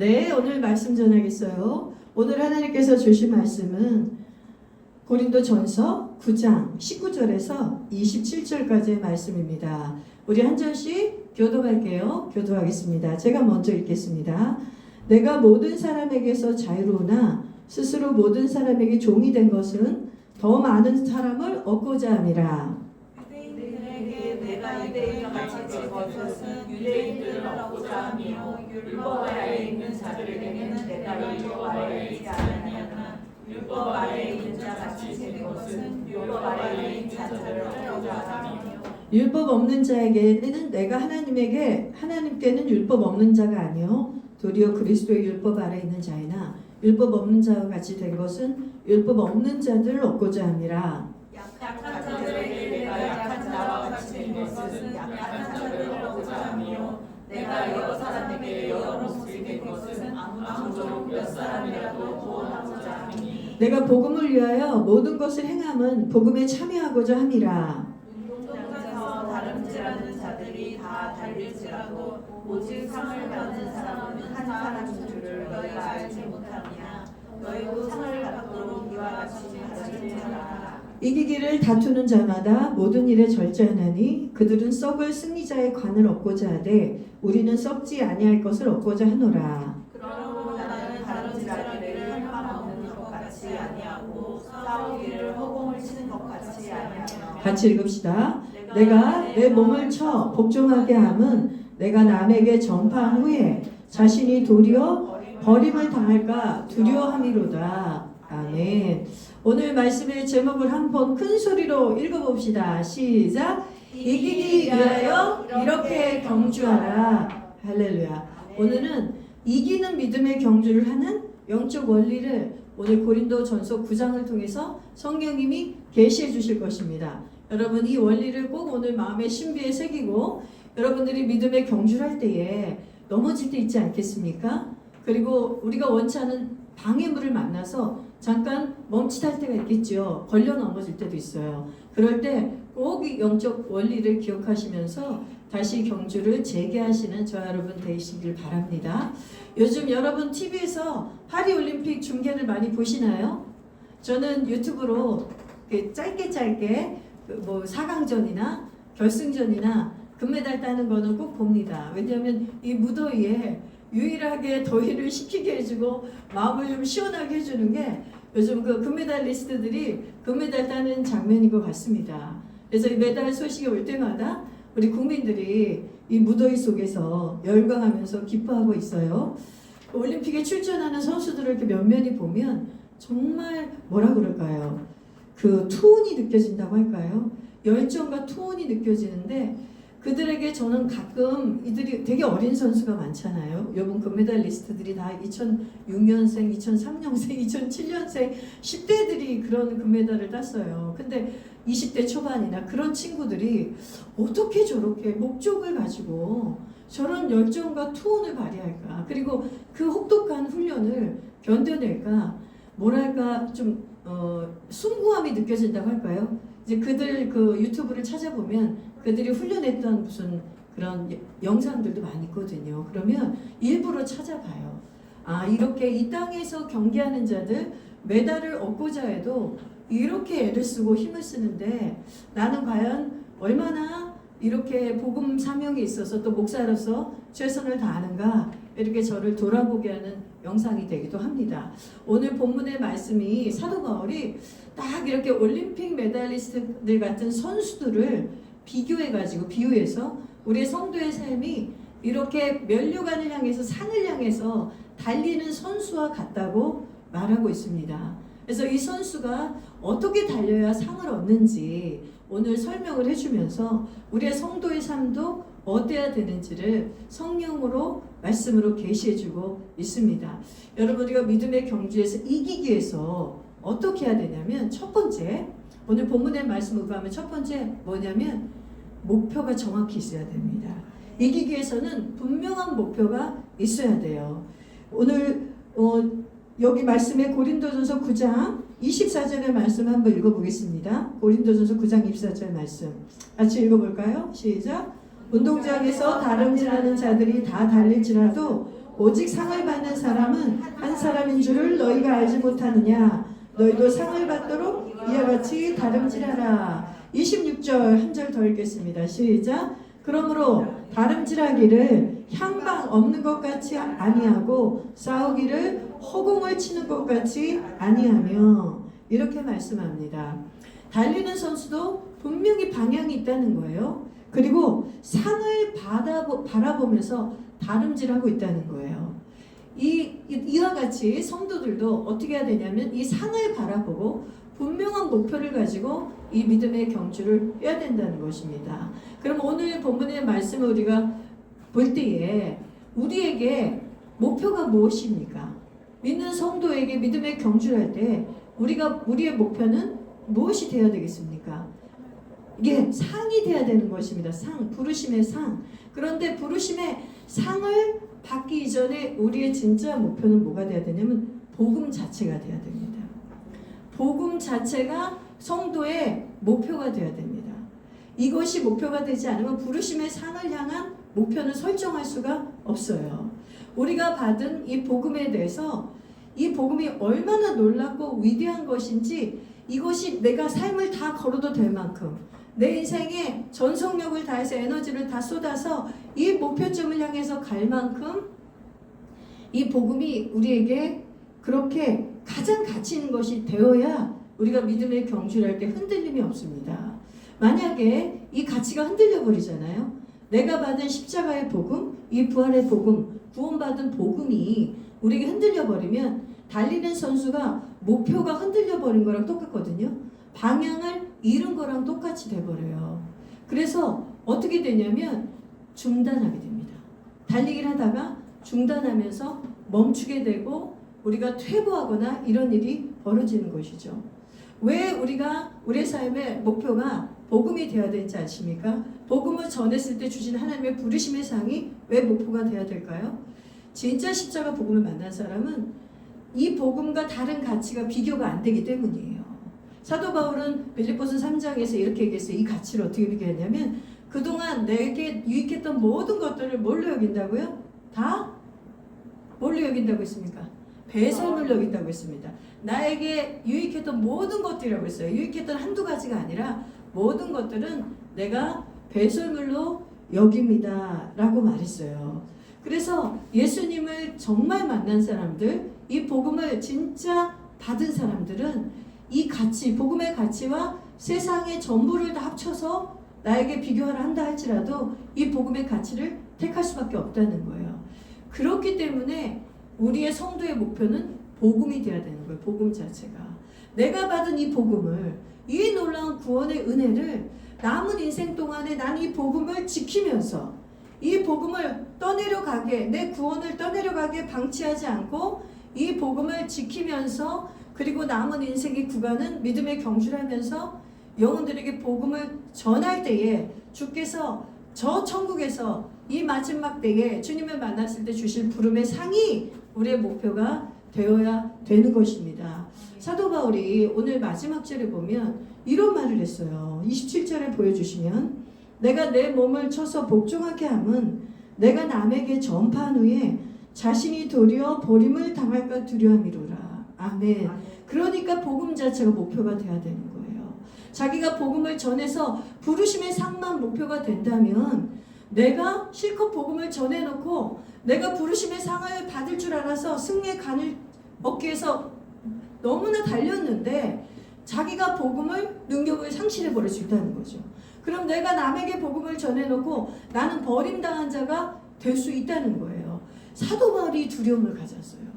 네, 오늘 말씀 전하겠어요. 오늘 하나님께서 주신 말씀은 고린도전서 9장 19절에서 27절까지의 말씀입니다. 우리 한 절씩 교독할게요. 교독하겠습니다. 제가 먼저 읽겠습니다. 내가 모든 사람에게서 자유로우나 스스로 모든 사람에게 종이 된 것은 더 많은 사람을 얻고자 함이라. 유대인들에게 내가 유대인과 같이 된 것은 유대인들을 얻고자 하며 율법 아래에 있는 자들에게는 내가 율법 아래에 있지 아니하나 율법 아래에 있는 자 같이 된 것은 율법 아래에 있는 자들을 얻고자 하며 율법 없는 자에게는 내가 하나님께는 율법 없는 자가 아니요 도리어 그리스도의 율법 아래에 있는 자이나 율법 없는 자와 같이 된 것은 율법 없는 자들을 얻고자 함이라. 약한 자들에게 내가 약한 자와 같이 된 것은 약한 자들을 얻고자 하며 내가 여러 사람에게 여러 모습이 된 것은 아무쪼록 몇 사람이라도 구원하고자 하니 내가 복음을 위하여 모든 것을 행함은 복음에 참여하고자 함이라. 운동장에서 다름질하는 자들이 다 달릴지라도 오직 상을 받는 사람은 한 사람인 줄을 너희가 알지 못하느냐. 너희도 상을 받도록 이와 같이 가르치라. 이기기를 다투는 자마다 모든 일에 절제하나니 그들은 썩을 승리자의 관을 얻고자 하되 우리는 썩지 아니할 것을 얻고자 하노라. 그러므로 나는 다름질하기를 한방 없는 것 같이 아니하고 싸우기를 허공을 치는 것 같이 아니하며 같이 읽읍시다. 내가 내 몸을 쳐 복종하게 함은 내가 남에게 전파한 후에 자신이 도리어 버림을 당할까 두려워함이로다. 아멘. 오늘 말씀의 제목을 한번 큰 소리로 읽어봅시다. 시작. 이기기 위하여 이렇게 경주하라. 할렐루야. 오늘은 이기는 믿음의 경주를 하는 영적 원리를 오늘 고린도전서 9장을 통해서 성령님이 계시해 주실 것입니다. 여러분 이 원리를 꼭 오늘 마음의 신비에 새기고 여러분들이 믿음의 경주를 할 때에 넘어질 때 있지 않겠습니까? 그리고 우리가 원치 않은 방해물을 만나서 잠깐 멈칫할 때가 있겠죠. 걸려 넘어질 때도 있어요. 그럴 때 꼭 이 영적 원리를 기억하시면서 다시 경주를 재개하시는 저와 여러분 되시길 바랍니다. 요즘 여러분 TV에서 파리올림픽 중계를 많이 보시나요? 저는 유튜브로 짧게 뭐 4강전이나 결승전이나 금메달 따는 거는 꼭 봅니다. 왜냐하면 이 무더위에 유일하게 더위를 식히게 해주고 마음을 좀 시원하게 해주는 게 요즘 그 금메달리스트들이 금메달 따는 장면인 것 같습니다. 그래서 이 메달 소식이 올 때마다 우리 국민들이 이 무더위 속에서 열광하면서 기뻐하고 있어요. 올림픽에 출전하는 선수들을 이렇게 면면히 보면 정말 뭐라 그럴까요? 그 투혼이 느껴진다고 할까요? 열정과 투혼이 느껴지는데 그들에게 저는 가끔 이들이 되게 어린 선수가 많잖아요. 요번 금메달리스트들이 다 2006년생, 2003년생, 2007년생 10대들이 그런 금메달을 땄어요. 근데 20대 초반이나 그런 친구들이 어떻게 저렇게 목적을 가지고 저런 열정과 투혼을 발휘할까? 그리고 그 혹독한 훈련을 견뎌낼까? 뭐랄까 좀 숭고함이 느껴진다고 할까요? 이제 그들 그 유튜브를 찾아보면 그들이 훈련했던 무슨 그런 영상들도 많이 있거든요. 그러면 일부러 찾아봐요. 아, 이렇게 이 땅에서 경기하는 자들 메달을 얻고자 해도 이렇게 애를 쓰고 힘을 쓰는데 나는 과연 얼마나 이렇게 복음 사명에 있어서 또 목사로서 최선을 다하는가 이렇게 저를 돌아보게 하는 영상이 되기도 합니다. 오늘 본문의 말씀이 사도 바울이 딱 이렇게 올림픽 메달리스트들 같은 선수들을 비교해가지고 비유해서 우리의 성도의 삶이 이렇게 면류관을 향해서 산을 향해서 달리는 선수와 같다고 말하고 있습니다. 그래서 이 선수가 어떻게 달려야 상을 얻는지 오늘 설명을 해주면서 우리의 성도의 삶도 어때야 되는지를 성령으로 말씀으로 계시해주고 있습니다. 여러분 우리가 믿음의 경주에서 이기기 위해서 어떻게 해야 되냐면 첫 번째 오늘 본문의 말씀을 보면 첫 번째 뭐냐면 목표가 정확히 있어야 됩니다. 이기기 위해서는 분명한 목표가 있어야 돼요. 오늘 여기 말씀에 고린도전서 9장 24절의 말씀 한번 읽어보겠습니다. 고린도전서 9장 24절 말씀 같이 읽어볼까요? 시작. 운동장에서 다름질하는 자들이 다 달릴지라도 오직 상을 받는 사람은 한 사람인 줄을 너희가 알지 못하느냐. 너희도 상을 받도록 이와 같이 다름질하라. 26절 한 절 더 읽겠습니다. 시작. 그러므로 다름질하기를 향방 없는 것 같이 아니하고 싸우기를 허공을 치는 것 같이 아니하며, 이렇게 말씀합니다. 달리는 선수도 분명히 방향이 있다는 거예요. 그리고 상을 바라보면서 다름질하고 있다는 거예요. 이와 같이 성도들도 어떻게 해야 되냐면 이 상을 바라보고 분명한 목표를 가지고 이 믿음의 경주를 해야 된다는 것입니다. 그럼 오늘 본문의 말씀을 우리가 볼 때에 우리에게 목표가 무엇입니까? 믿는 성도에게 믿음의 경주를 할 때 우리의 목표는 무엇이 되어야 되겠습니까? 이게 상이 되어야 되는 것입니다. 상, 부르심의 상. 그런데 부르심의 상을 받기 이전에 우리의 진짜 목표는 뭐가 되어야 되냐면 복음 자체가 되어야 됩니다. 복음 자체가 성도의 목표가 되어야 됩니다. 이것이 목표가 되지 않으면 부르심의 상을 향한 목표는 설정할 수가 없어요. 우리가 받은 이 복음에 대해서 이 복음이 얼마나 놀랍고 위대한 것인지, 이것이 내가 삶을 다 걸어도 될 만큼 내 인생에 전속력을 다해서 에너지를 다 쏟아서 이 목표점을 향해서 갈 만큼 이 복음이 우리에게 그렇게 가장 가치 있는 것이 되어야 우리가 믿음의 경주를 할 때 흔들림이 없습니다. 만약에 이 가치가 흔들려 버리잖아요. 내가 받은 십자가의 복음, 이 부활의 복음, 구원받은 복음이 우리에게 흔들려 버리면 달리는 선수가 목표가 흔들려 버린 거랑 똑같거든요. 방향을 잃은 거랑 똑같이 돼버려요. 그래서 어떻게 되냐면 중단하게 됩니다. 달리기를 하다가 중단하면서 멈추게 되고 우리가 퇴보하거나 이런 일이 벌어지는 것이죠. 왜 우리가 우리의 삶의 목표가 복음이 되어야 되지 않습니까? 복음을 전했을 때 주신 하나님의 부르심의 상이 왜 목표가 되어야 될까요? 진짜 십자가 복음을 만난 사람은 이 복음과 다른 가치가 비교가 안 되기 때문이에요. 사도 바울은 빌립보서 3장에서 이렇게 얘기했어요. 이 가치를 어떻게 비교했냐면 그동안 내게 유익했던 모든 것들을 뭘로 여긴다고요? 다 뭘로 여긴다고 했습니까? 배설물로 여긴다고 했습니다. 나에게 유익했던 모든 것들이라고 했어요. 유익했던 한두 가지가 아니라 모든 것들은 내가 배설물로 여깁니다 라고 말했어요. 그래서 예수님을 정말 만난 사람들, 이 복음을 진짜 받은 사람들은 이 가치, 복음의 가치와 세상의 전부를 다 합쳐서 나에게 비교하라 한다 할지라도 이 복음의 가치를 택할 수밖에 없다는 거예요. 그렇기 때문에 우리의 성도의 목표는 복음이 되어야 되는 거예요. 복음 자체가. 내가 받은 이 복음을, 이 놀라운 구원의 은혜를 남은 인생 동안에 나는 이 복음을 지키면서 이 복음을 떠내려가게, 내 구원을 떠내려가게 방치하지 않고 이 복음을 지키면서, 그리고 남은 인생의 구간은 믿음의 경주를 하면서 영혼들에게 복음을 전할 때에 주께서 저 천국에서 이 마지막 때에 주님을 만났을 때 주실 부름의 상이 우리의 목표가 되어야 되는 것입니다. 사도 바울이 오늘 마지막 절에 보면 이런 말을 했어요. 27절에 보여주시면 내가 내 몸을 쳐서 복종하게 함은 내가 남에게 전파한 후에 자신이 도리어 버림을 당할까 두려움이로라. 아멘. 그러니까 복음 자체가 목표가 되어야 되는 거예요. 자기가 복음을 전해서 부르심의 상만 목표가 된다면 내가 실컷 복음을 전해놓고 내가 부르심의 상을 받을 줄 알아서 승리의 간을 얻기 위해서 너무나 달렸는데 자기가 복음을 능력을 상실해버릴 수 있다는 거죠. 그럼 내가 남에게 복음을 전해놓고 나는 버림당한 자가 될 수 있다는 거예요. 사도 바울이 두려움을 가졌어요.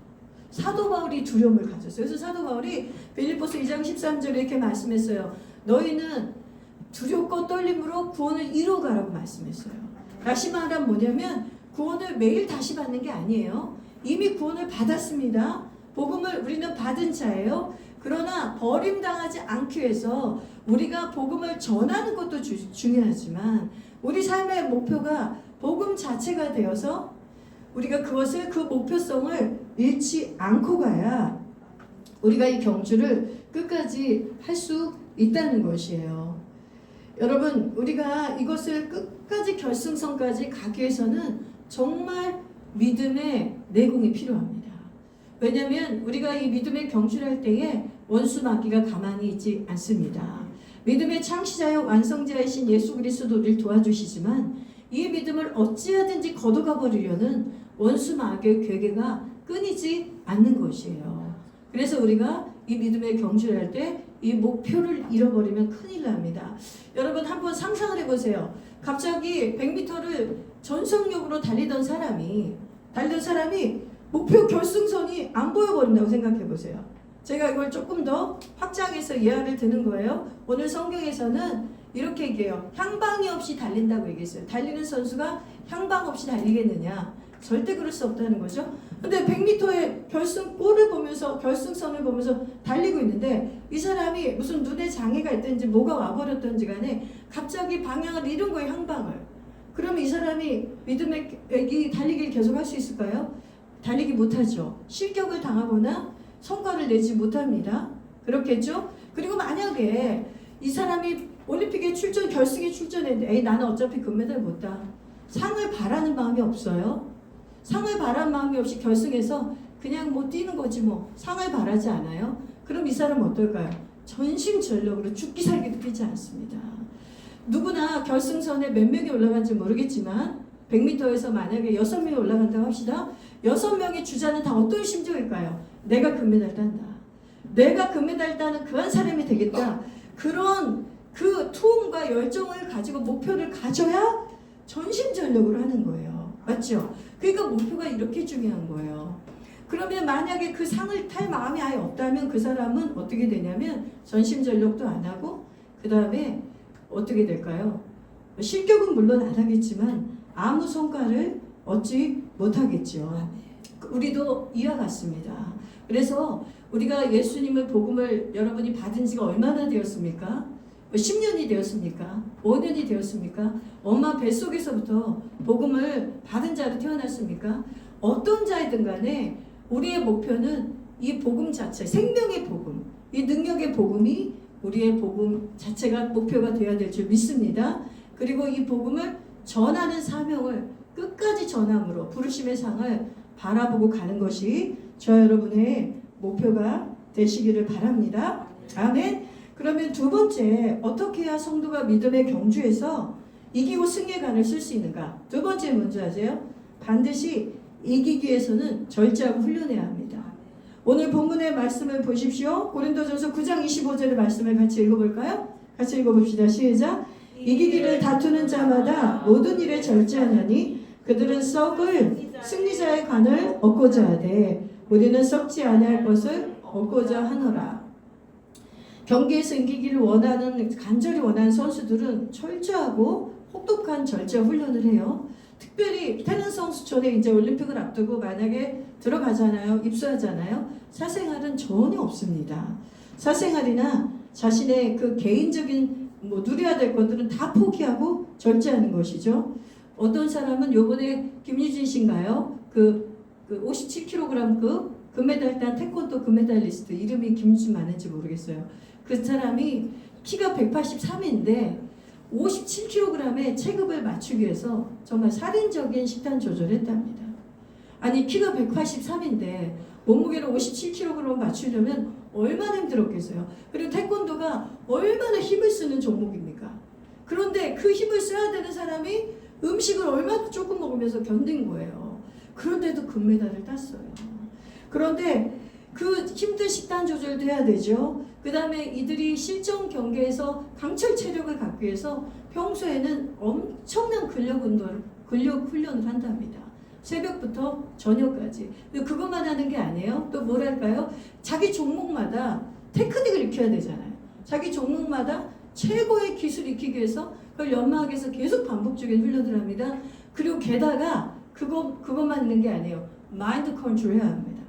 사도 바울이 두려움을 가졌어요. 그래서 사도 바울이 빌립보서 2장 13절에 이렇게 말씀했어요. 너희는 두렵고 떨림으로 구원을 이루어가라고 말씀했어요. 다시 말하면 뭐냐면 구원을 매일 다시 받는 게 아니에요. 이미 구원을 받았습니다. 복음을 우리는 받은 자예요. 그러나 버림당하지 않기 위해서 우리가 복음을 전하는 것도 중요하지만 우리 삶의 목표가 복음 자체가 되어서 우리가 그것을, 그 목표성을 잃지 않고 가야 우리가 이 경주를 끝까지 할 수 있다는 것이에요. 여러분, 우리가 이것을 끝까지 결승선까지 가기 위해서는 정말 믿음의 내공이 필요합니다. 왜냐하면 우리가 이 믿음의 경주를 할 때에 원수 마귀가 가만히 있지 않습니다. 믿음의 창시자여 완성자이신 예수 그리스도 우리를 도와주시지만 이 믿음을 어찌하든지 거둬가 버리려는 원수 마귀의 괴계가 끊이지 않는 것이에요. 그래서 우리가 이 믿음의 경주를 할 때 이 목표를 잃어버리면 큰일 납니다. 여러분 한번 상상을 해보세요. 갑자기 100m를 전속력으로 달리던 사람이 목표 결승선이 안 보여버린다고 생각해보세요. 제가 이걸 조금 더 확장해서 예화를 드는 거예요. 오늘 성경에서는 이렇게 얘기해요. 향방이 없이 달린다고 얘기했어요. 달리는 선수가 향방 없이 달리겠느냐? 절대 그럴 수 없다는 거죠. 근데 100m의 결승골을 보면서 결승선을 보면서 달리고 있는데 이 사람이 무슨 눈에 장애가 있든지 뭐가 와버렸든지 간에 갑자기 방향을 잃은 거예요. 향방을. 그러면 이 사람이 믿음의 이 달리기를 계속 할 수 있을까요? 달리기 못하죠. 실격을 당하거나 성과를 내지 못합니다. 그렇겠죠? 그리고 만약에 이 사람이 올림픽에 결승에 출전했는데 나는 어차피 금메달 못 따. 상을 바라는 마음이 없어요. 상을 바라는 마음이 없이 결승에서 그냥 뭐 뛰는 거지 뭐. 상을 바라지 않아요. 그럼 이 사람은 어떨까요? 전심전력으로 죽기 살기도 뛰지 않습니다. 누구나 결승선에 몇 명이 올라간지 모르겠지만 100m에서 만약에 6명이 올라간다고 합시다. 6명의 주자는 다 어떤 심정일까요? 내가 금메달 딴다. 내가 금메달 따는 그한 사람이 되겠다. 그런 그 투움과 열정을 가지고 목표를 가져야 전심전력으로 하는 거예요. 맞죠? 그러니까 목표가 이렇게 중요한 거예요. 그러면 만약에 그 상을 탈 마음이 아예 없다면 그 사람은 어떻게 되냐면 전심전력도 안 하고 그 다음에 어떻게 될까요? 실격은 물론 안 하겠지만 아무 성과를 얻지 못하겠죠. 우리도 이와 같습니다. 그래서 우리가 예수님의 복음을 여러분이 받은 지가 얼마나 되었습니까? 10년이 되었습니까? 5년이 되었습니까? 엄마 뱃속에서부터 복음을 받은 자로 태어났습니까? 어떤 자이든 간에 우리의 목표는 이 복음 자체, 생명의 복음, 이 능력의 복음이 우리의 복음 자체가 목표가 되어야 될 줄 믿습니다. 그리고 이 복음을 전하는 사명을 끝까지 전함으로 부르심의 상을 바라보고 가는 것이 저 여러분의 목표가 되시기를 바랍니다. 아멘. 그러면 두 번째, 어떻게 해야 성도가 믿음의 경주에서 이기고 승리의 간을 쓸 수 있는가? 두 번째 뭔지 아세요? 반드시 이기기 위해서는 절제하고 훈련해야 합니다. 오늘 본문의 말씀을 보십시오. 고린도전서 9장 25절의 말씀을 같이 읽어볼까요? 같이 읽어봅시다. 시작. 이기기를 다투는 자마다 모든 일에 절제하나니 그들은 썩을 승리자의 간을 얻고자 하되 우리는 썩지 아니할 것을 얻고자 하노라. 경기에서 이기기를 간절히 원하는 선수들은 철저하고 혹독한 절제 훈련을 해요. 특별히 태릉 선수촌에 이제 올림픽을 앞두고 만약에 들어가잖아요. 입수하잖아요. 사생활은 전혀 없습니다. 사생활이나 자신의 그 개인적인 누려야 될 것들은 다 포기하고 절제하는 것이죠. 어떤 사람은 요번에 김유진 씨인가요? 그 57kg 금메달 딴 태권도 금메달리스트 이름이 김유진 맞는지 모르겠어요. 그 사람이 키가 183인데 57kg의 체급을 맞추기 위해서 정말 살인적인 식단 조절을 했답니다. 아니 키가 183인데 몸무게를 57kg 맞추려면 얼마나 힘들었겠어요. 그리고 태권도가 얼마나 힘을 쓰는 종목입니까? 그런데 그 힘을 써야 되는 사람이 음식을 얼마나 조금 먹으면서 견딘 거예요. 그런데도 금메달을 땄어요. 그런데 그 힘든 식단 조절도 해야 되죠. 그 다음에 이들이 실전 경기에서 강철 체력을 갖기 위해서 평소에는 엄청난 근력 훈련을 한답니다. 새벽부터 저녁까지. 그것만 하는 게 아니에요. 또 뭐랄까요? 자기 종목마다 테크닉을 익혀야 되잖아요. 자기 종목마다 최고의 기술을 익히기 위해서 그걸 연마하기 위해서 계속 반복적인 훈련을 합니다. 그리고 게다가 그것만 있는 게 아니에요. 마인드 컨트롤 해야 합니다.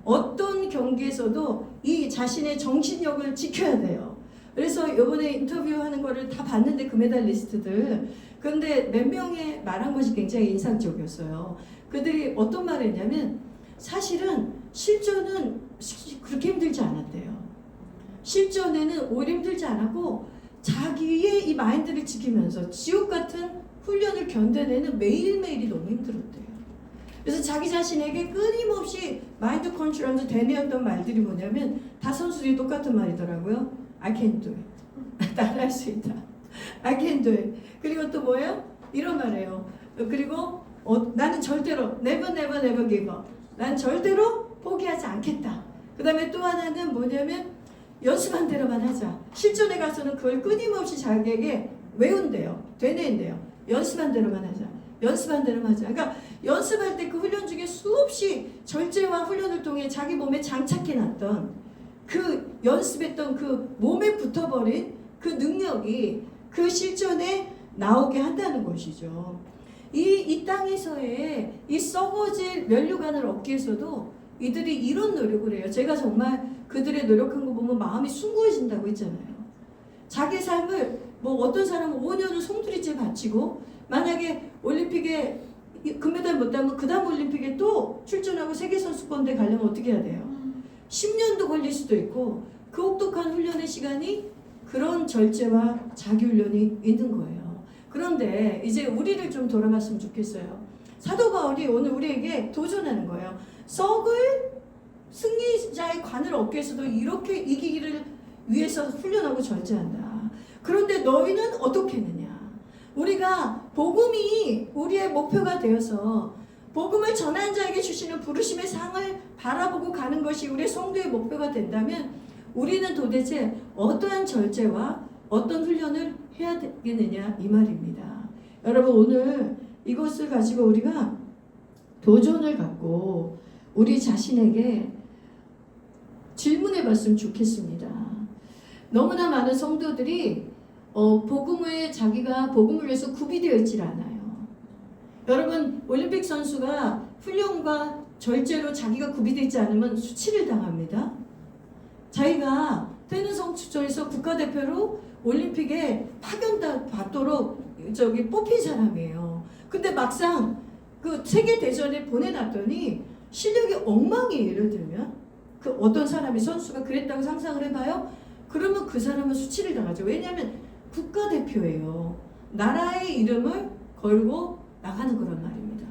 어떤 경기에서도 이 자신의 정신력을 지켜야 돼요. 그래서 이번에 인터뷰하는 거를 다 봤는데 금메달리스트들 그런데 몇 명이 말한 것이 굉장히 인상적이었어요. 그들이 어떤 말을 했냐면 사실은 실전은 그렇게 힘들지 않았대요. 실전에는 오히려 힘들지 않았고 자기의 이 마인드를 지키면서 지옥 같은 훈련을 견뎌내는 매일매일이 너무 힘들었대요. 그래서 자기 자신에게 끊임없이 마인드 컨트롤하면서 되뇌었던 말들이 뭐냐면 다 선수들이 똑같은 말이더라고요. I can do it. 나를 할 수 있다. I can do it. 그리고 또 뭐예요? 이런 말이에요. 그리고 나는 절대로 never never never give up. 난 절대로 포기하지 않겠다. 그 다음에 또 하나는 뭐냐면 연습한 대로만 하자. 실전에 가서는 그걸 끊임없이 자기에게 외운대요. 되뇌인대요. 연습한 대로만 하자. 연습한 대로만 하자. 그러니까 연습할 때 그 훈련 중에 수없이 절제와 훈련을 통해 자기 몸에 장착해놨던 그 연습했던 그 몸에 붙어버린 그 능력이 그 실전에 나오게 한다는 것이죠. 이 땅에서의 이 썩어질 면류관을 얻기 위해서도 이들이 이런 노력을 해요. 제가 정말 그들의 노력한 거 보면 마음이 숭고해진다고 했잖아요. 자기 삶을 뭐 어떤 사람은 5년을 송두리째 바치고 만약에 올림픽에 금메달 못 따면 그 다음 올림픽에 또 출전하고 세계선수권대에 가려면 어떻게 해야 돼요? 10년도 걸릴 수도 있고 그 혹독한 훈련의 시간이 그런 절제와 자기훈련이 있는 거예요. 그런데 이제 우리를 좀 돌아봤으면 좋겠어요. 사도 바울이 오늘 우리에게 도전하는 거예요. 썩을 승리자의 관을 얻기 위해서도 이렇게 이기기를 위해서 훈련하고 절제한다. 그런데 너희는 어떻게 했느냐? 우리가 복음이 우리의 목표가 되어서 복음을 전한 자에게 주시는 부르심의 상을 바라보고 가는 것이 우리의 성도의 목표가 된다면 우리는 도대체 어떠한 절제와 어떤 훈련을 해야 되겠느냐 이 말입니다. 여러분 오늘 이것을 가지고 우리가 도전을 갖고 우리 자신에게 질문해 봤으면 좋겠습니다. 너무나 많은 성도들이 복음에 자기가 복음을 위해서 구비되어 있질 않아요. 여러분 올림픽 선수가 훈련과 절제로 자기가 구비되어 있지 않으면 수치를 당합니다. 자기가 태릉 성주에서 국가대표로 올림픽에 파견받도록 뽑힌 사람이에요. 근데 막상 그 세계 대전에 보내놨더니 실력이 엉망이에요. 예를 들면 그 어떤 사람이 선수가 그랬다고 상상을 해봐요. 그러면 그 사람은 수치를 당하죠. 왜냐하면 국가대표예요. 나라의 이름을 걸고 나가는 거란 말입니다.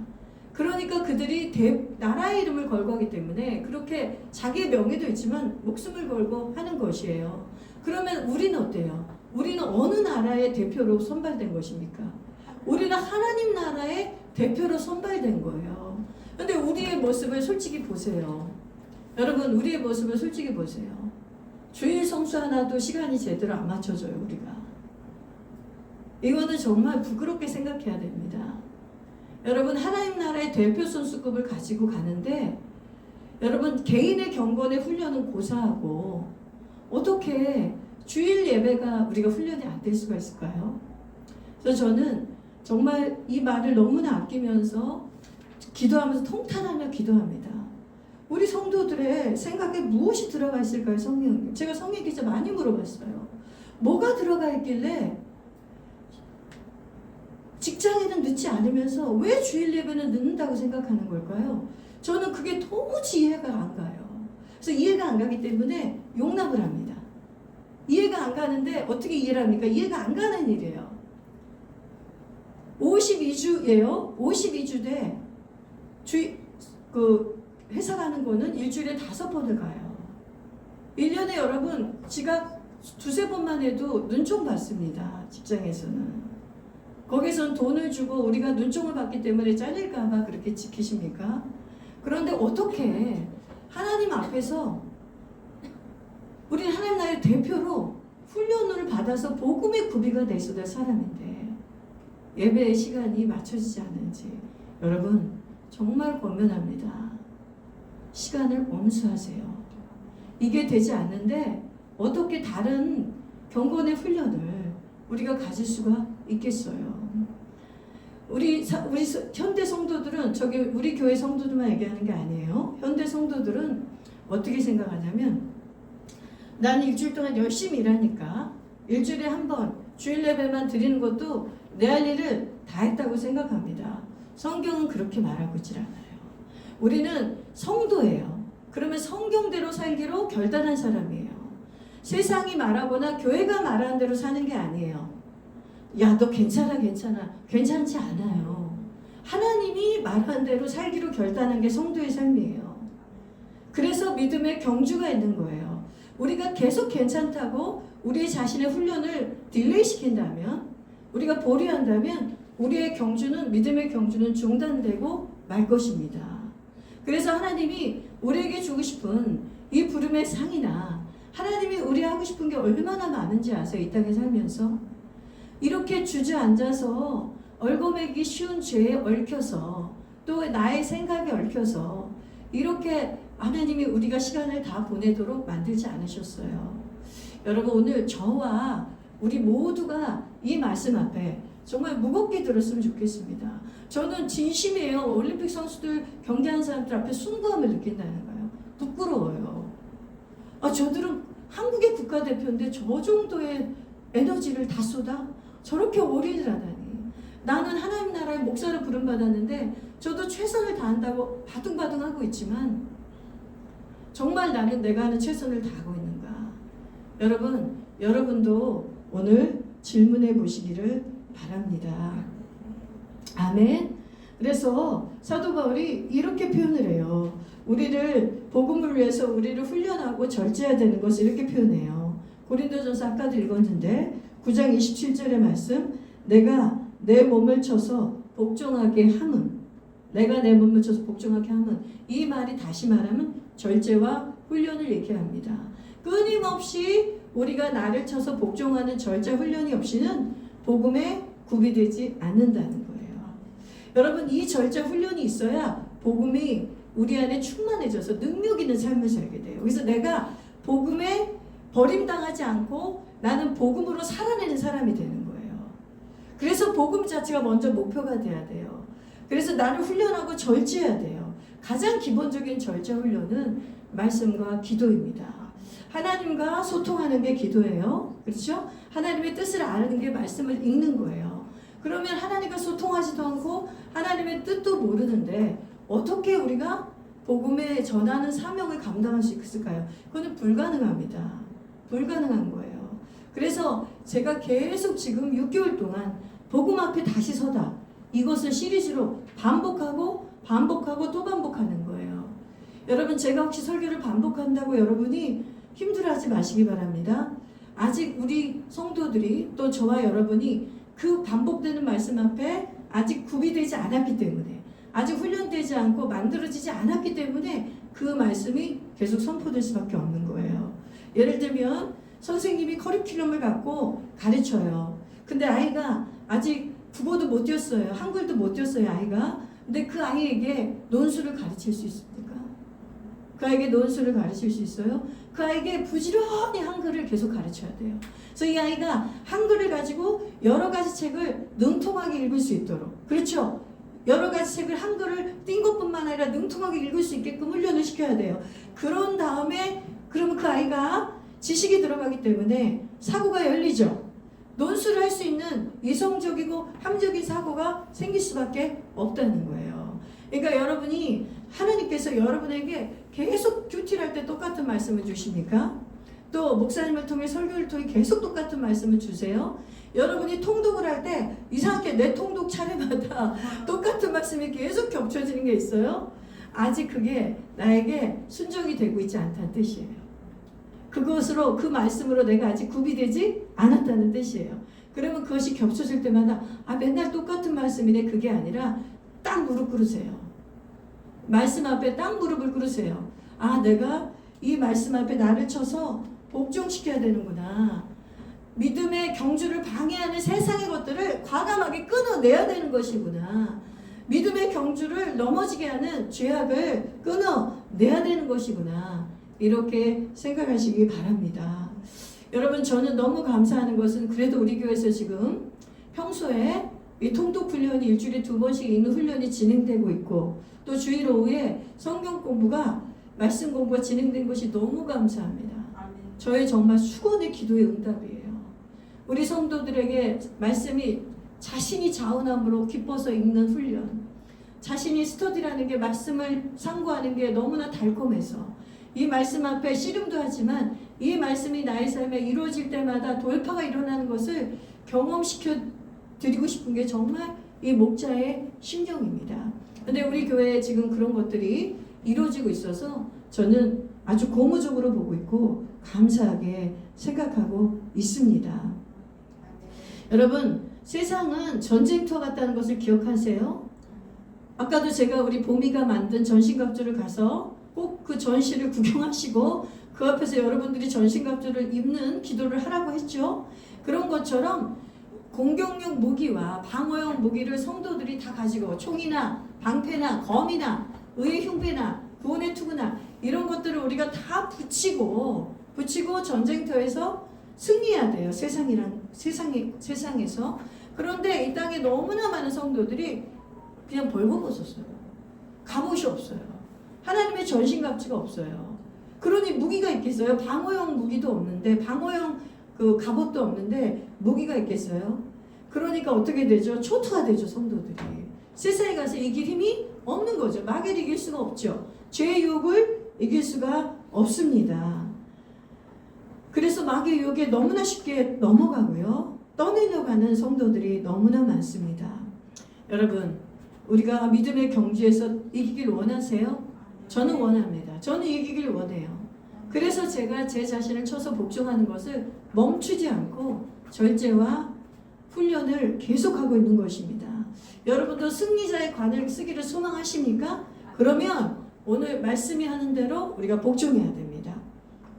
그러니까 그들이 나라의 이름을 걸고 하기 때문에 그렇게 자기의 명예도 있지만 목숨을 걸고 하는 것이에요. 그러면 우리는 어때요? 우리는 어느 나라의 대표로 선발된 것입니까? 우리는 하나님 나라의 대표로 선발된 거예요. 근데 우리의 모습을 솔직히 보세요. 여러분 우리의 모습을 솔직히 보세요. 주일 성수 하나도 시간이 제대로 안 맞춰져요. 우리가. 이거는 정말 부끄럽게 생각해야 됩니다. 여러분 하나님 나라의 대표 선수급을 가지고 가는데 여러분 개인의 경건의 훈련은 고사하고 어떻게 주일 예배가 우리가 훈련이 안 될 수가 있을까요? 그래서 저는 정말 이 말을 너무나 아끼면서 기도하면서 통탄하며 기도합니다. 우리 성도들의 생각에 무엇이 들어가 있을까요? 성령. 제가 성령 기자 많이 물어봤어요. 뭐가 들어가 있길래 직장에는 늦지 않으면서 왜 주일 예배는 늦는다고 생각하는 걸까요? 저는 그게 도무지 이해가 안 가요. 그래서 이해가 안 가기 때문에 용납을 합니다. 이해가 안 가는데 어떻게 이해를 합니까? 이해가 안 가는 일이에요. 52주예요. 52주대 회사 가는 거는 일주일에 5번을 가요. 1년에 여러분 지각 2-3번만 해도 눈총 받습니다. 직장에서는. 거기선 돈을 주고 우리가 눈총을 받기 때문에 잘릴까봐 그렇게 지키십니까? 그런데 어떻게 하나님 앞에서 우리는 하나님 나라의 대표로 훈련을 받아서 복음의 구비가 돼 있어야 될 사람인데 예배의 시간이 맞춰지지 않는지 여러분 정말 권면합니다. 시간을 엄수하세요. 이게 되지 않는데 어떻게 다른 경건의 훈련을 우리가 가질 수가 있겠어요. 우리 현대 성도들은 우리 교회 성도들만 얘기하는 게 아니에요. 현대 성도들은 어떻게 생각하냐면 나는 일주일 동안 열심히 일하니까 일주일에 한 번 주일 예배만 드리는 것도 내 할 일을 다 했다고 생각합니다. 성경은 그렇게 말하고 있질 않아요. 우리는 성도예요. 그러면 성경대로 살기로 결단한 사람이에요. 세상이 말하거나 교회가 말하는 대로 사는 게 아니에요. 야, 너 괜찮아. 괜찮지 않아요. 하나님이 말한 대로 살기로 결단한 게 성도의 삶이에요. 그래서 믿음의 경주가 있는 거예요. 우리가 계속 괜찮다고 우리 자신의 훈련을 딜레이 시킨다면, 우리가 보류한다면 우리의 경주는, 믿음의 경주는 중단되고 말 것입니다. 그래서 하나님이 우리에게 주고 싶은 이 부름의 상이나 하나님이 우리 하고 싶은 게 얼마나 많은지 아세요? 이 땅에 살면서 이렇게 주저앉아서 얽어매기 쉬운 죄에 얽혀서 또 나의 생각에 얽혀서 이렇게 하나님이 우리가 시간을 다 보내도록 만들지 않으셨어요. 여러분, 오늘 저와 우리 모두가 이 말씀 앞에 정말 무겁게 들었으면 좋겠습니다. 저는 진심이에요. 올림픽 선수들, 경기하는 사람들 앞에 숭고함을 느낀다는 거예요. 부끄러워요. 저들은 한국의 국가대표인데 저 정도의 에너지를 다 쏟아? 저렇게 올인을 하다니. 나는 하나님 나라의 목사를 부름받았는데 저도 최선을 다한다고 바둥바둥하고 있지만 정말 나는 내가 하는 최선을 다하고 있는가? 여러분, 여러분도 오늘 질문해 보시기를 바랍니다. 아멘. 그래서 사도 바울이 이렇게 표현을 해요. 우리를 복음을 위해서 우리를 훈련하고 절제해야 되는 것을 이렇게 표현해요. 고린도전서 아까도 읽었는데 9장 27절의 말씀, 내가 내 몸을 쳐서 복종하게 함은, 내가 내 몸을 쳐서 복종하게 함은, 이 말이 다시 말하면 절제와 훈련을 얘기합니다. 끊임없이 우리가 나를 쳐서 복종하는 절제 훈련이 없이는 복음에 구비되지 않는다는 거예요. 여러분, 이 절제 훈련이 있어야 복음이 우리 안에 충만해져서 능력 있는 삶을 살게 돼요. 그래서 내가 복음에 버림당하지 않고 나는 복음으로 살아내는 사람이 되는 거예요. 그래서 복음 자체가 먼저 목표가 돼야 돼요. 그래서 나를 훈련하고 절제해야 돼요. 가장 기본적인 절제 훈련은 말씀과 기도입니다. 하나님과 소통하는 게 기도예요. 그렇죠? 하나님의 뜻을 아는 게 말씀을 읽는 거예요. 그러면 하나님과 소통하지도 않고 하나님의 뜻도 모르는데 어떻게 우리가 복음에 전하는 사명을 감당할 수 있을까요? 그거는 불가능합니다. 불가능한 거예요. 그래서 제가 계속 지금 6개월 동안 복음 앞에 다시 서다, 이것을 시리즈로 반복하고 또 반복하는 거예요. 여러분, 제가 혹시 설교를 반복한다고 여러분이 힘들어하지 마시기 바랍니다. 아직 우리 성도들이 또 저와 여러분이 그 반복되는 말씀 앞에 아직 구비되지 않았기 때문에, 아직 훈련되지 않고 만들어지지 않았기 때문에 그 말씀이 계속 선포될 수밖에 없는 거예요. 예를 들면 선생님이 커리큘럼을 갖고 가르쳐요. 근데 아이가 아직 국어도 못 띄었어요. 한글도 못 띄었어요, 아이가. 근데 그 아이에게 논술을 가르칠 수 있습니까? 그 아이에게 논술을 가르칠 수 있어요? 그 아이에게 부지런히 한글을 계속 가르쳐야 돼요. 그래서 이 아이가 한글을 가지고 여러 가지 책을 능통하게 읽을 수 있도록, 그렇죠? 여러 가지 책을 한글을 띈 것뿐만 아니라 능통하게 읽을 수 있게끔 훈련을 시켜야 돼요. 그런 다음에 그러면 그 아이가 지식이 들어가기 때문에 사고가 열리죠. 논술을 할 수 있는 이성적이고 합리적인 사고가 생길 수밖에 없다는 거예요. 그러니까 여러분이, 하나님께서 여러분에게 계속 큐티를 할 때 똑같은 말씀을 주십니까? 또 목사님을 통해 설교를 통해 계속 똑같은 말씀을 주세요. 여러분이 통독을 할 때 이상하게 내 통독 차례마다 똑같은 말씀이 계속 겹쳐지는 게 있어요. 아직 그게 나에게 순종이 되고 있지 않다는 뜻이에요. 그것으로, 그 말씀으로 내가 아직 구비되지 않았다는 뜻이에요. 그러면 그것이 겹쳐질 때마다 맨날 똑같은 말씀이네, 그게 아니라 딱 무릎 꿇으세요. 말씀 앞에 딱 무릎을 꿇으세요. 내가 이 말씀 앞에 나를 쳐서 복종시켜야 되는구나. 믿음의 경주를 방해하는 세상의 것들을 과감하게 끊어내야 되는 것이구나. 믿음의 경주를 넘어지게 하는 죄악을 끊어내야 되는 것이구나. 이렇게 생각하시기 바랍니다. 여러분, 저는 너무 감사하는 것은 그래도 우리 교회에서 지금 평소에 이 통독 훈련이 일주일에 2번씩 있는 훈련이 진행되고 있고, 또 주일 오후에 성경 공부가, 말씀 공부가 진행된 것이 너무 감사합니다. 저의 정말 수건의 기도의 응답이에요. 우리 성도들에게 말씀이 자신이 자원함으로 기뻐서 읽는 훈련, 자신이 스터디라는 게, 말씀을 상고하는 게 너무나 달콤해서 이 말씀 앞에 씨름도 하지만 이 말씀이 나의 삶에 이루어질 때마다 돌파가 일어나는 것을 경험시켜 드리고 싶은 게 정말 이 목자의 심정입니다. 근데 우리 교회에 지금 그런 것들이 이루어지고 있어서 저는 아주 고무적으로 보고 있고 감사하게 생각하고 있습니다. 여러분, 세상은 전쟁터 같다는 것을 기억하세요? 아까도 제가 우리 보미가 만든 전신갑주를 가서 꼭 그 전시를 구경하시고 그 앞에서 여러분들이 전신갑주를 입는 기도를 하라고 했죠. 그런 것처럼 공격용 무기와 방어용 무기를 성도들이 다 가지고 총이나 방패나 검이나 의의 흉배나 구원의 투구나 이런 것들을 우리가 다 붙이고 전쟁터에서 승리해야 돼요. 세상에서. 그런데 이 땅에 너무나 많은 성도들이 그냥 벌거벗었어요. 갑옷이 없어요. 하나님의 전신갑주가 없어요. 그러니 무기가 있겠어요? 방어용 무기도 없는데, 방어용 그 갑옷도 없는데 무기가 있겠어요? 그러니까 어떻게 되죠? 초토화 되죠, 성도들이. 세상에 가서 이길 힘이 없는 거죠. 마귀를 이길 수가 없죠. 죄의 유혹을 이길 수가 없습니다. 그래서 마귀의 유혹에 너무나 쉽게 넘어가고요. 떠내려가는 성도들이 너무나 많습니다. 여러분, 우리가 믿음의 경주에서 이기길 원하세요? 저는 원합니다. 저는 이기길 원해요. 그래서 제가 제 자신을 쳐서 복종하는 것을 멈추지 않고 절제와 훈련을 계속하고 있는 것입니다. 여러분도 승리자의 관을 쓰기를 소망하십니까? 그러면 오늘 말씀이 하는 대로 우리가 복종해야 됩니다.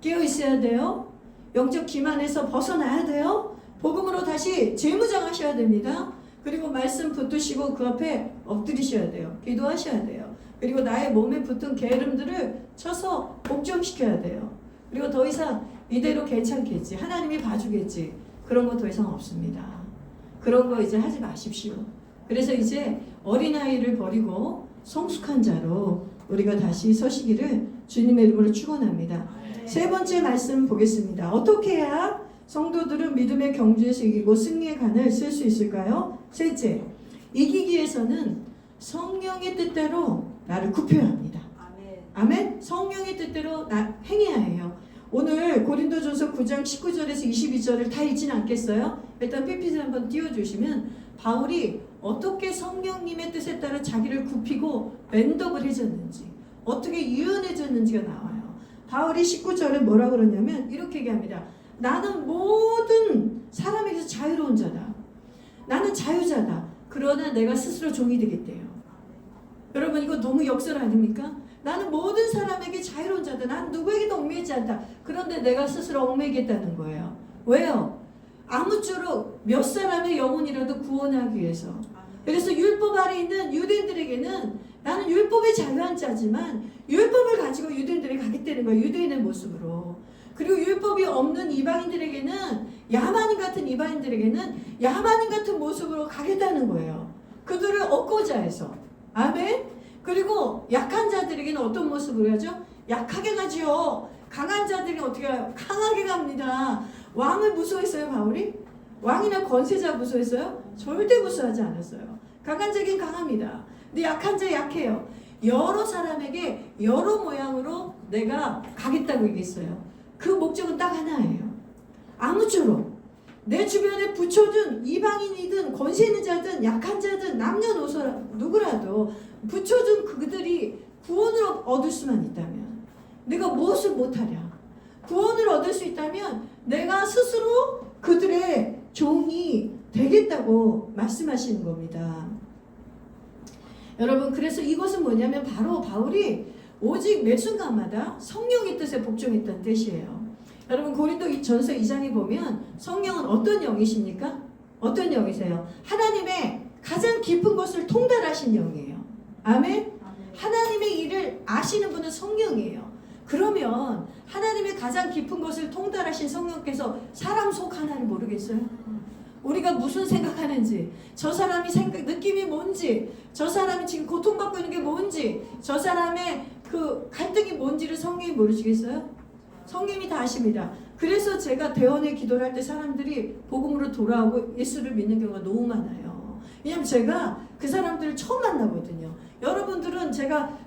깨어 있어야 돼요. 영적 기만에서 벗어나야 돼요. 복음으로 다시 재무장하셔야 됩니다. 그리고 말씀 붙드시고 그 앞에 엎드리셔야 돼요. 기도하셔야 돼요. 그리고 나의 몸에 붙은 게으름들을 쳐서 복종시켜야 돼요. 그리고 더 이상 이대로 괜찮겠지, 하나님이 봐주겠지, 그런 거 더 이상 없습니다. 그런 거 이제 하지 마십시오. 그래서 이제 어린아이를 버리고 성숙한 자로 우리가 다시 서시기를 주님의 이름으로 축원합니다. 세 번째 말씀 보겠습니다. 어떻게 해야 성도들은 믿음의 경주에서 이기고 승리의 간을 쓸 수 있을까요? 셋째, 이기기 위해서는 성령의 뜻대로 나를 굽혀야 합니다. 아멘. 성령의 뜻대로 행해야 해요. 오늘 고린도전서 9장 19절에서 22절을 다 읽지는 않겠어요? 일단 PPT 한번 띄워주시면 바울이 어떻게 성령님의 뜻에 따라 자기를 굽히고 밴덕을 해줬는지, 어떻게 유연해졌는지가 나와요. 바울이 19절에 뭐라 그러냐면 이렇게 얘기합니다. 나는 모든 사람에게서 자유로운 자다. 나는 자유자다. 그러나 내가 스스로 종이 되겠대요. 여러분, 이거 너무 역설 아닙니까? 나는 모든 사람에게 자유로운 자다. 난 누구에게도 얽매이지 않다. 그런데 내가 스스로 얽매이겠다는 거예요. 왜요? 아무쪼록 몇 사람의 영혼이라도 구원하기 위해서. 그래서 율법 아래 있는 유대인들에게는 나는 율법에 자유한 자지만 율법을 가지고 유대인들이 가겠다는 거예요. 유대인의 모습으로. 그리고 율법이 없는 이방인들에게는, 야만인 같은 이방인들에게는 야만인 같은 모습으로 가겠다는 거예요. 그들을 얻고자 해서. 아멘. 그리고 약한 자들에게는 어떤 모습으로 하죠? 약하게 가지요. 강한 자들이 어떻게 해요? 강하게 갑니다. 왕을 무서워했어요, 바울이? 왕이나 권세자 무서워했어요? 절대 무서워하지 않았어요. 강한 자에겐 강합니다. 근데 약한 자 약해요. 여러 사람에게 여러 모양으로 내가 가겠다고 얘기했어요. 그 목적은 딱 하나예요. 아무쪼록 내 주변에 붙여준 이방인이든 권세 있는 자든 약한 자든 남녀노소 누구라도 붙여준 그들이 구원을 얻을 수만 있다면, 내가 무엇을 못하랴? 구원을 얻을 수 있다면 내가 스스로 그들의 종이 되겠다고 말씀하시는 겁니다. 여러분, 그래서 이것은 뭐냐면 바로 바울이 오직 매 순간마다 성령의 뜻에 복종했다는 뜻이에요. 여러분, 고린도 전서 2장에 보면 성령은 어떤 영이십니까? 어떤 영이세요? 하나님의 가장 깊은 것을 통달하신 영이에요. 아멘? 하나님의 일을 아시는 분은 성령이에요. 그러면 하나님의 가장 깊은 것을 통달하신 성령께서 사람 속 하나를 모르겠어요? 우리가 무슨 생각하는지, 저 사람이 느낌이 뭔지, 저 사람이 지금 고통받고 있는 게 뭔지, 저 사람의 그 갈등이 뭔지를 성령이 모르시겠어요? 성령이 다 아십니다. 그래서 제가 대원의 기도를 할 때 사람들이 복음으로 돌아오고 예수를 믿는 경우가 너무 많아요. 왜냐면 제가 그 사람들을 처음 만나거든요. 여러분들은 제가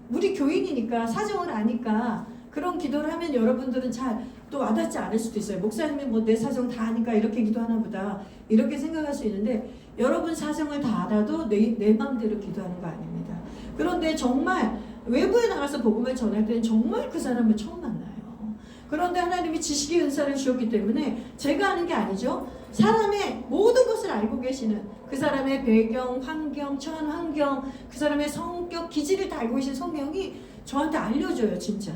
우리 교인이니까 사정을 아니까 그런 기도를 하면 여러분들은 잘 또 와닿지 않을 수도 있어요. 목사님이 뭐 내 사정 다 아니까 이렇게 기도하나 보다 이렇게 생각할 수 있는데 여러분 사정을 다 알아도 내 마음대로 기도하는 거 아닙니다. 그런데 정말 외부에 나가서 복음을 전할 때는 정말 그 사람을 처음 만나요. 그런데 하나님이 지식의 은사를 주었기 때문에 제가 아는 게 아니죠. 사람의 모든 것을 알고 계시는 그 사람의 배경, 환경, 처한 환경, 그 사람의 성격, 기질을 다 알고 계신 성령이 저한테 알려줘요. 진짜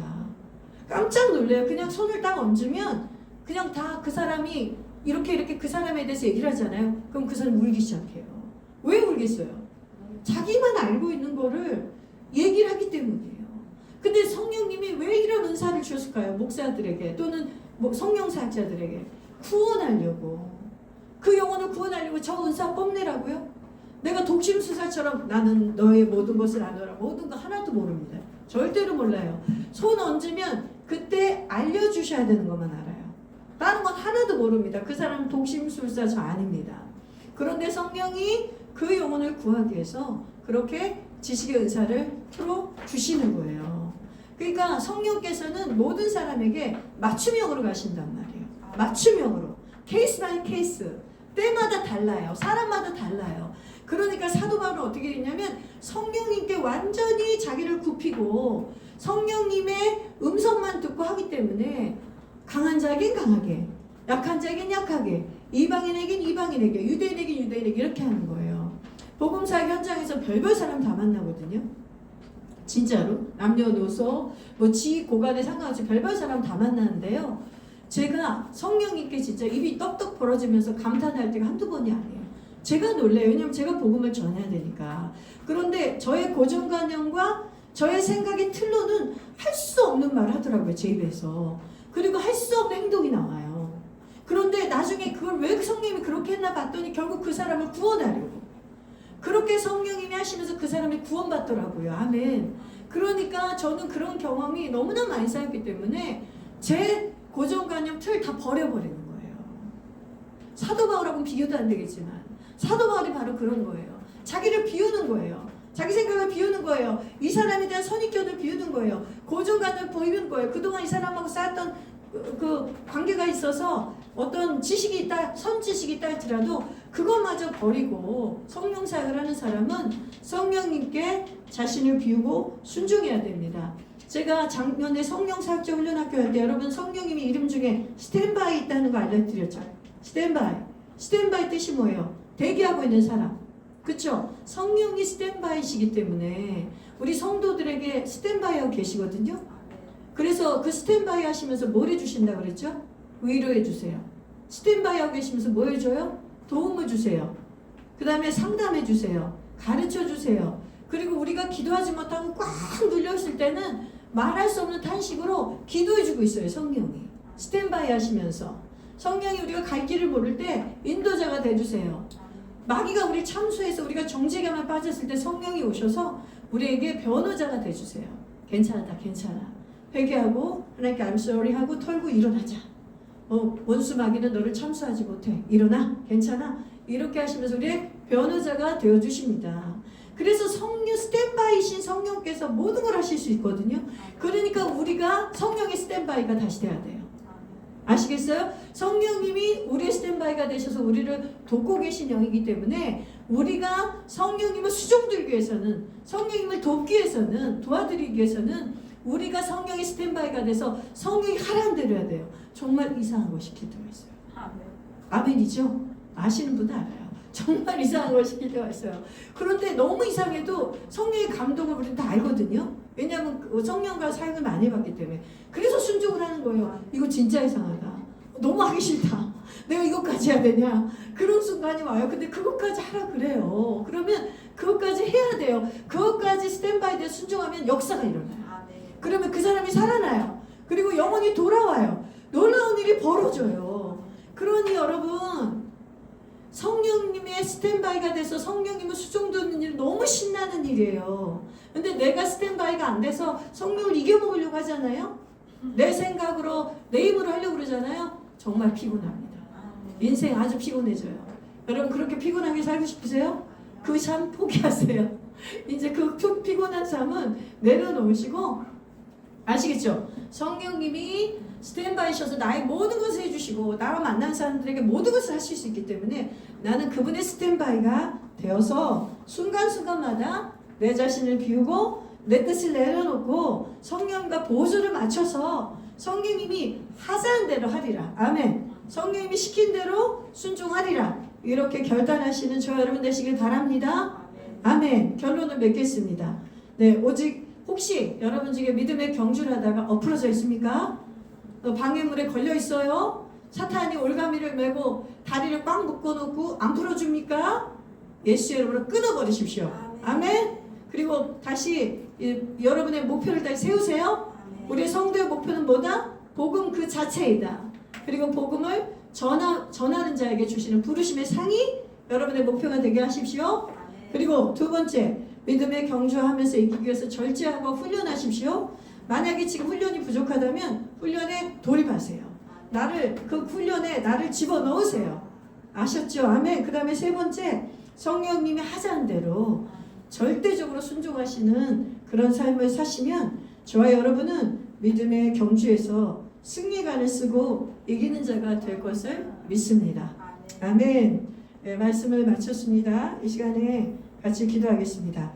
깜짝 놀래요. 그냥 손을 딱 얹으면 그냥 다 그 사람이 이렇게 그 사람에 대해서 얘기를 하잖아요. 그럼 그 사람이 울기 시작해요. 왜 울겠어요? 자기만 알고 있는 거를 얘기를 하기 때문이에요. 근데 성령님이 왜 이런 은사를 주셨을까요? 목사들에게 또는 성령사역자들에게 구원하려고. 그 영혼을 구원하려고 저 은사 뽐내라고요? 내가 독심수사처럼 나는 너의 모든 것을 아노라. 모든 거 하나도 모릅니다. 절대로 몰라요. 손 얹으면 그때 알려주셔야 되는 것만 알아요. 다른 건 하나도 모릅니다. 그 사람은 독심술사 저 아닙니다. 그런데 성령이 그 영혼을 구하기 위해서 그렇게 지식의 은사를 풀어주시는 거예요. 그러니까 성령께서는 모든 사람에게 맞춤형으로 가신단 말이에요. 맞춤형으로. 케이스 바이 케이스. 때마다 달라요. 사람마다 달라요. 그러니까 사도 바울은 어떻게 했냐면 성령님께 완전히 자기를 굽히고 성령님의 음성만 듣고 하기 때문에 강한 자에겐 강하게, 약한 자에겐 약하게, 이방인에겐 이방인에게, 유대인에겐 유대인에게 이렇게 하는 거예요. 복음사역 현장에서 별별 사람 다 만나거든요. 진짜로 남녀노소 뭐 지 고간에 상관없이 별별 사람 다 만나는데요. 제가 성령님께 진짜 입이 떡떡 벌어지면서 감탄할 때가 한두 번이 아니에요. 제가 놀래요. 왜냐면 제가 복음을 전해야 되니까. 그런데 저의 고정관념과 저의 생각의 틀로는 할 수 없는 말을 하더라고요. 제 입에서. 그리고 할 수 없는 행동이 나와요. 그런데 나중에 그걸 왜 성령님이 그렇게 했나 봤더니 결국 그 사람을 구원하려고. 그렇게 성령님이 하시면서 그 사람이 구원받더라고요. 아멘. 그러니까 저는 그런 경험이 너무나 많이 쌓였기 때문에 제 고정관념 틀 다 버려버리는 거예요. 사도 바울하고는 비교도 안 되겠지만 사도 바울이 바로 그런 거예요. 자기를 비우는 거예요. 자기 생각을 비우는 거예요. 이 사람에 대한 선입견을 비우는 거예요. 고정관념을 보이는 거예요. 그동안 이 사람하고 쌓았던 그 관계가 있어서 어떤 지식이 있다, 선지식이 있다 할지라도 그것마저 버리고 성령 사역을 하는 사람은 성령님께 자신을 비우고 순종해야 됩니다. 제가 작년에 성령 사역자 훈련학교 할 때 여러분 성령님의 이름 중에 스탠바이 있다는 거 알려드렸죠. 스탠바이 뜻이 뭐예요? 대기하고 있는 사람. 그쵸? 성령이 스탠바이시기 때문에 우리 성도들에게 스탠바이하고 계시거든요. 그래서 그 스탠바이 하시면서 뭘 해주신다고 그랬죠? 위로해 주세요. 스탠바이 하고 계시면서 뭐 해줘요? 도움을 주세요. 그 다음에 상담해 주세요. 가르쳐 주세요. 그리고 우리가 기도하지 못하고 꽉 눌렸을 때는 말할 수 없는 탄식으로 기도해 주고 있어요. 성령이. 스탠바이 하시면서. 성령이 우리가 갈 길을 모를 때 인도자가 돼주세요. 마귀가 우리 참수해서 우리가 정죄감에 빠졌을 때 성령이 오셔서 우리에게 변호자가 돼주세요. 괜찮다, 괜찮아. 회개하고 하나님께 I'm sorry 하고 털고 일어나자. 원수 마귀는 너를 참수하지 못해. 일어나, 괜찮아. 이렇게 하시면서 우리의 변호자가 되어주십니다. 그래서 성령 스탠바이신 성령께서 모든 걸 하실 수 있거든요. 그러니까 우리가 성령의 스탠바이가 다시 돼야 돼요. 아시겠어요? 성령님이 우리의 스탠바이가 되셔서 우리를 돕고 계신 영이기 때문에 우리가 성령님을 수종들기 위해서는 성령님을 돕기 위해서는 도와드리기 위해서는 우리가 성령의 스탠바이가 돼서 성령이 하라는 대로 해야 돼요. 정말 이상한 거 시킬 때가 있어요. 아멘이죠? 아시는 분은 알아요. 정말 이상한 걸 시킬 때가 있어요. 그런데 너무 이상해도 성령의 감동을 우리는 다 알거든요. 왜냐하면 성령과 사역을 많이 해봤기 때문에. 그래서 순종을 하는 거예요. 이거 진짜 이상하다. 너무 하기 싫다. 내가 이것까지 해야 되냐. 그런 순간이 와요. 근데 그것까지 하라 그래요. 그러면 그것까지 해야 돼요. 그것까지 스탠바이 돼 순종하면 역사가 일어나요. 그러면 그 사람이 살아나요. 그리고 영혼이 돌아와요. 놀라운 일이 벌어져요. 그러니 여러분 성령님의 스탠바이가 돼서 성령님을 수종드는 일 너무 신나는 일이에요. 근데 내가 스탠바이가 안 돼서 성령을 이겨먹으려고 하잖아요. 내 생각으로 내 힘으로 하려고 그러잖아요. 정말 피곤합니다. 인생 아주 피곤해져요. 여러분 그렇게 피곤하게 살고 싶으세요? 그 삶 포기하세요. 이제 그 피곤한 삶은 내려놓으시고 아시겠죠? 성령님이 스탠바이셔서 나의 모든 것을 해주시고 나와 만난 사람들에게 모든 것을 하실 수 있기 때문에 나는 그분의 스탠바이가 되어서 순간순간마다 내 자신을 비우고 내 뜻을 내려놓고 성령과 보조를 맞춰서 성령님이 하자는 대로 하리라. 아멘. 성령님이 시킨 대로 순종하리라. 이렇게 결단하시는 저 여러분 되시길 바랍니다. 아멘. 결론을 맺겠습니다. 네, 오직 혹시 여러분 중에 믿음의 경주를 하다가 엎어져 있습니까? 방해물에 걸려 있어요? 사탄이 올가미를 메고 다리를 꽉 묶어놓고 안 풀어줍니까? 예수 여러분을 끊어버리십시오. 아멘. 그리고 다시 여러분의 목표를 다시 세우세요. 우리의 성도의 목표는 뭐다? 복음 그 자체이다. 그리고 복음을 전하는 자에게 주시는 부르심의 상이 여러분의 목표가 되게 하십시오. 그리고 두 번째, 믿음의 경주하면서 이기기 위해서 절제하고 훈련하십시오. 만약에 지금 훈련이 부족하다면 훈련에 돌입하세요. 그 훈련에 나를 집어넣으세요. 아셨죠? 아멘. 그 다음에 세 번째, 성령님이 하자는 대로 절대적으로 순종하시는 그런 삶을 사시면 저와 여러분은 믿음의 경주에서 승리관을 쓰고 이기는 자가 될 것을 믿습니다. 아멘. 네, 말씀을 마쳤습니다. 이 시간에 같이 기도하겠습니다.